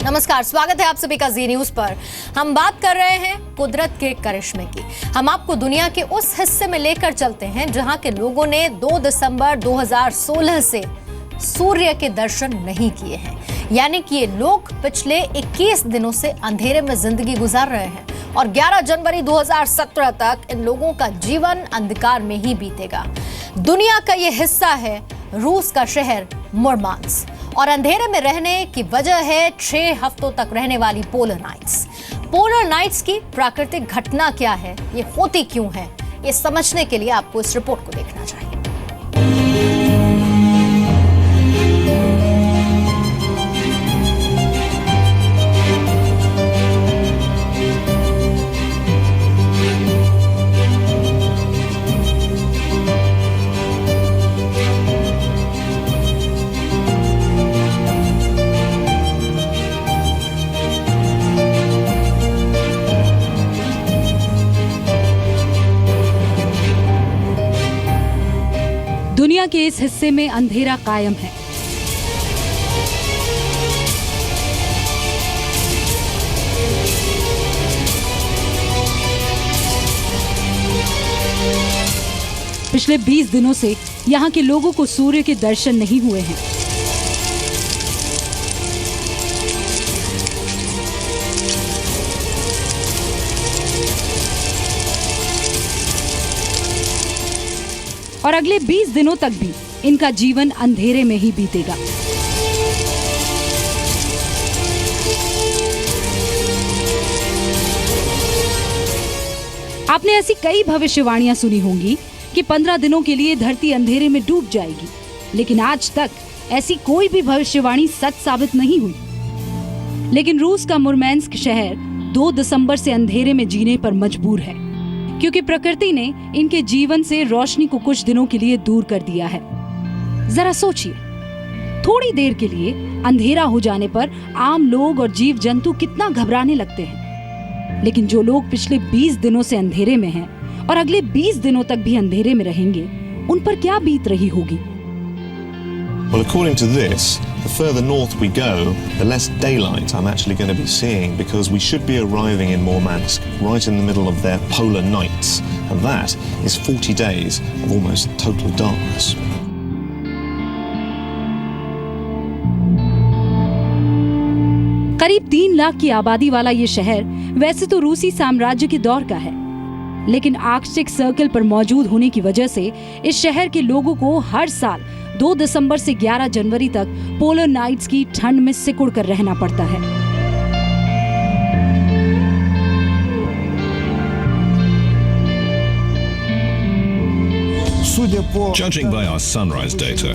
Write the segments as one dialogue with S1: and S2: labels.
S1: नमस्कार, स्वागत है आप सभी का जी न्यूज पर। हम बात कर रहे हैं कुदरत के करिश्मे की। हम आपको दुनिया के उस हिस्से में लेकर चलते हैं जहां के लोगों ने 2 दिसंबर 2016 से सूर्य के दर्शन नहीं किए हैं। यानी कि ये लोग पिछले 21 दिनों से अंधेरे में जिंदगी गुजार रहे हैं और 11 जनवरी 2017 तक इन लोगों का जीवन अंधकार में ही बीतेगा। दुनिया का ये हिस्सा है रूस का शहर मुरमांस्क और अंधेरे में रहने की वजह है 6 हफ्तों तक रहने वाली पोलर नाइट्स। पोलर नाइट्स की प्राकृतिक घटना क्या है, ये होती क्यों है, ये समझने के लिए आपको इस रिपोर्ट को देखना चाहिए।
S2: दुनिया के इस हिस्से में अंधेरा कायम है। पिछले 20 दिनों से यहाँ के लोगों को सूर्य के दर्शन नहीं हुए हैं। और अगले 20 दिनों तक भी इनका जीवन अंधेरे में ही बीतेगा। आपने ऐसी कई भविष्यवाणियां सुनी होंगी कि 15 दिनों के लिए धरती अंधेरे में डूब जाएगी, लेकिन आज तक ऐसी कोई भी भविष्यवाणी सच साबित नहीं हुई। लेकिन रूस का मुरमांस्क शहर 2 दिसंबर से अंधेरे में जीने पर मजबूर है, क्योंकि प्रकृति ने इनके जीवन से रोशनी को कुछ दिनों के लिए दूर कर दिया है। जरा सोचिए, थोड़ी देर के लिए अंधेरा हो जाने पर आम लोग और जीव जंतु कितना घबराने लगते हैं। लेकिन जो लोग पिछले 20 दिनों से अंधेरे में हैं और अगले 20 दिनों तक भी अंधेरे में रहेंगे, उन पर क्या बीत रही होगी?
S3: Well, according to this, the further north we go, the less daylight I'm actually going to be seeing, because we should be arriving in Murmansk right in the middle of their polar nights, and that is 40 days of almost total darkness.
S2: करीब 3 लाख की आबादी वाला ये शहर वैसे तो रूसी साम्राज्य के दौर का है, लेकिन आर्कटिक सर्कल पर मौजूद होने की वजह से इस शहर के लोगों को हर साल 2 दिसंबर से 11 जनवरी तक पोलर नाइट्स की ठंड में सिकुड़ कर रहना पड़ता है।
S4: Judging by our sunrise data,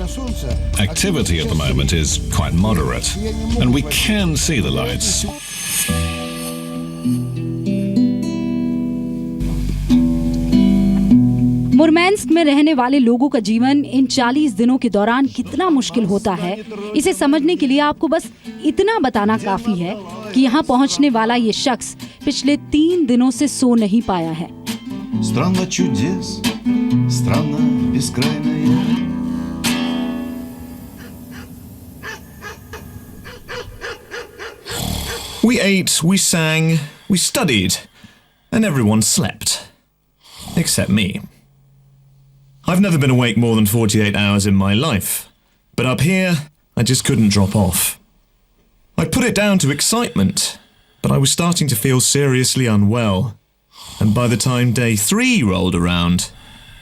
S4: activity at the moment is quite moderate, and we can see the lights.
S2: मुरमांस्क में रहने वाले लोगों का जीवन इन 40 दिनों के दौरान कितना मुश्किल होता है, इसे समझने के लिए आपको बस इतना बताना काफी है कि यहाँ पहुँचने वाला ये शख्स पिछले 3 दिनों से सो नहीं पाया है।
S5: Страна чудес, страна бескрайная.
S3: We ate, we sang, we studied, and everyone slept. Except me. I've never been awake more than 48 hours in my life, but up here, I just couldn't drop off. I put it down to excitement, but I was starting to feel seriously unwell, and by the time day 3 rolled around,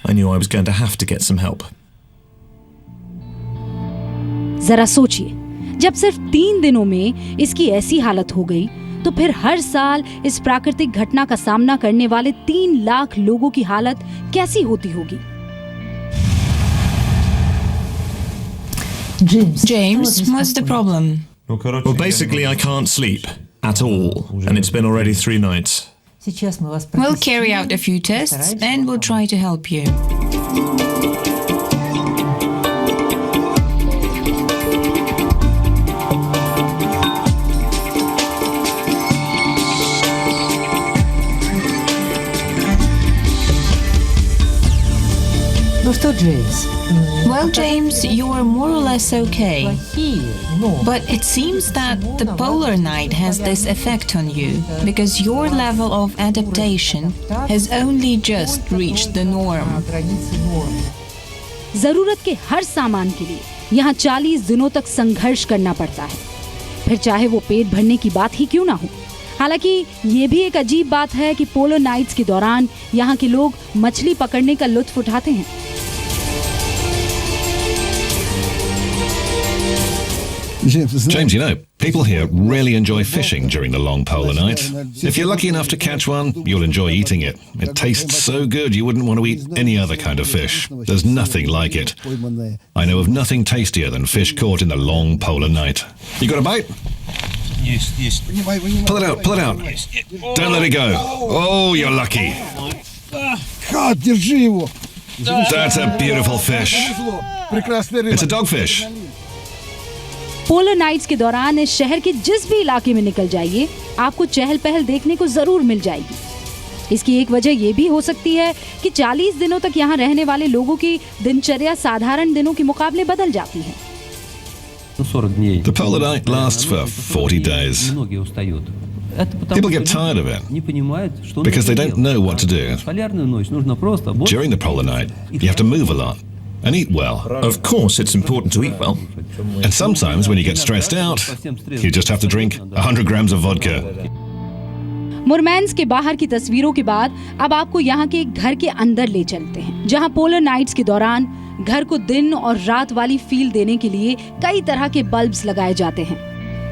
S3: I knew I was going to have to get some help.
S2: जरा सोचिए, जब सिर्फ 3 दिनों में इसकी ऐसी हालत हो गई, तो फिर हर साल इस प्राकृतिक घटना का सामना करने वाले 3 लाख लोगों की हालत कैसी होती होगी?
S6: James, what's the problem?
S3: Well, basically, I can't sleep at all, and it's been already 3 nights.
S6: We'll carry out a few tests and we'll try to help you.
S7: Ну что, Джеймс?
S6: Well, James, you're more or less okay. But it seems that the polar night has this effect on you because your level of adaptation has only just reached the norm.
S2: जरूरत के हर सामान के लिए यहाँ 40 दिनों तक संघर्ष करना पड़ता है, फिर चाहे वो पेट भरने की बात ही क्यों ना हो। हालांकि ये भी एक अजीब बात है कि पोलर नाइट्स के दौरान यहाँ के लोग मछली पकड़ने का लुत्फ उठाते हैं।
S4: James, you know, people here really enjoy fishing during the long polar night. If you're lucky enough to catch one, you'll enjoy eating it. It tastes so good you wouldn't want to eat any other kind of fish. There's nothing like it. I know of nothing tastier than fish caught in the long polar night. You got a bite?
S5: Есть.
S4: Pull it out, pull it out. Don't let it go. Oh, you're lucky.
S5: Хат, держи его.
S4: That's a beautiful fish.
S5: Прекрасная рыба.
S4: It's a dogfish.
S2: Polar nights के दौरान इस शहर के जिस भी इलाके में निकल जाइए, आपको चहल पहल देखने को जरूर मिल जाएगी। इसकी एक वजह ये भी हो सकती है कि 40 दिनों तक यहाँ रहने वाले लोगों की दिनचर्या साधारण दिनों के मुकाबले बदल जाती है।
S4: The polar night lasts for 40 days. People get tired of it because they don't know what to do. During the polar night, you have to move a lot and eat well.
S3: Of course, it's important to eat well.
S4: And sometimes when you get stressed out, you just have to drink 100 grams of vodka.
S2: मुरमैंस के बाहर की तस्वीरों के बाद अब आपको यहाँ के एक घर के अंदर ले चलते हैं, जहाँ पोलर नाइट्स के दौरान घर को दिन और रात वाली फील देने के लिए कई तरह के बल्ब्स लगाए जाते हैं,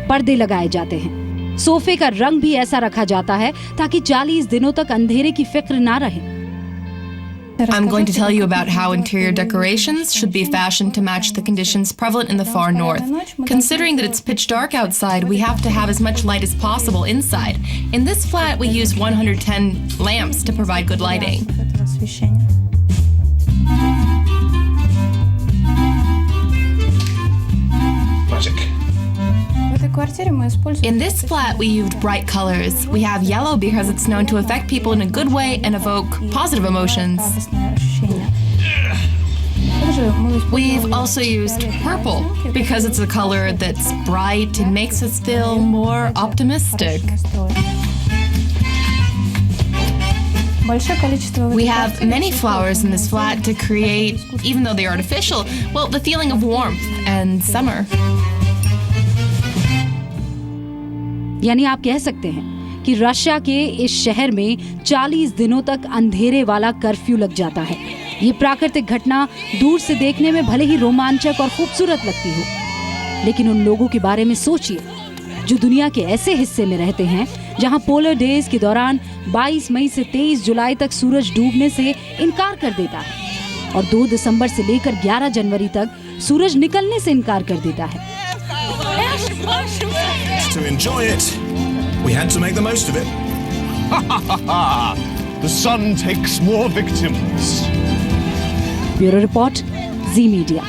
S2: पर्दे लगाए जाते हैं, सोफे का रंग भी ऐसा रखा जाता है ताकि 40 दिनों तक अंधेरे की फिक्र ना रहे।
S7: I'm going to tell you about how interior decorations should be fashioned to match the conditions prevalent in the far north. Considering that it's pitch dark outside, we have to have as much light as possible inside. In this flat, we use 110 lamps to provide good lighting.
S3: Magic.
S7: In this flat, we used bright colors. We have yellow because it's known to affect people in a good way and evoke positive emotions. We've also used purple because it's a color that's bright and makes us feel more optimistic. We have many flowers in this flat to create, even though they're artificial, well, the feeling of warmth and summer.
S2: यानी आप कह सकते हैं कि Russia के इस शहर में 40 दिनों तक अंधेरे वाला कर्फ्यू लग जाता है। ये प्राकृतिक घटना दूर से देखने में भले ही रोमांचक और खूबसूरत लगती हो, लेकिन उन लोगों के बारे में सोचिए जो दुनिया के ऐसे हिस्से में रहते हैं जहां पोलर डेज के दौरान 22 मई से 23 जुलाई तक सूरज डूबने से इनकार कर देता है और 2 दिसंबर से लेकर 11 जनवरी तक सूरज निकलने से इनकार कर देता है।
S3: To enjoy it, we had to make the most of it.
S5: The sun takes more victims.
S2: Bureau report, Zee media.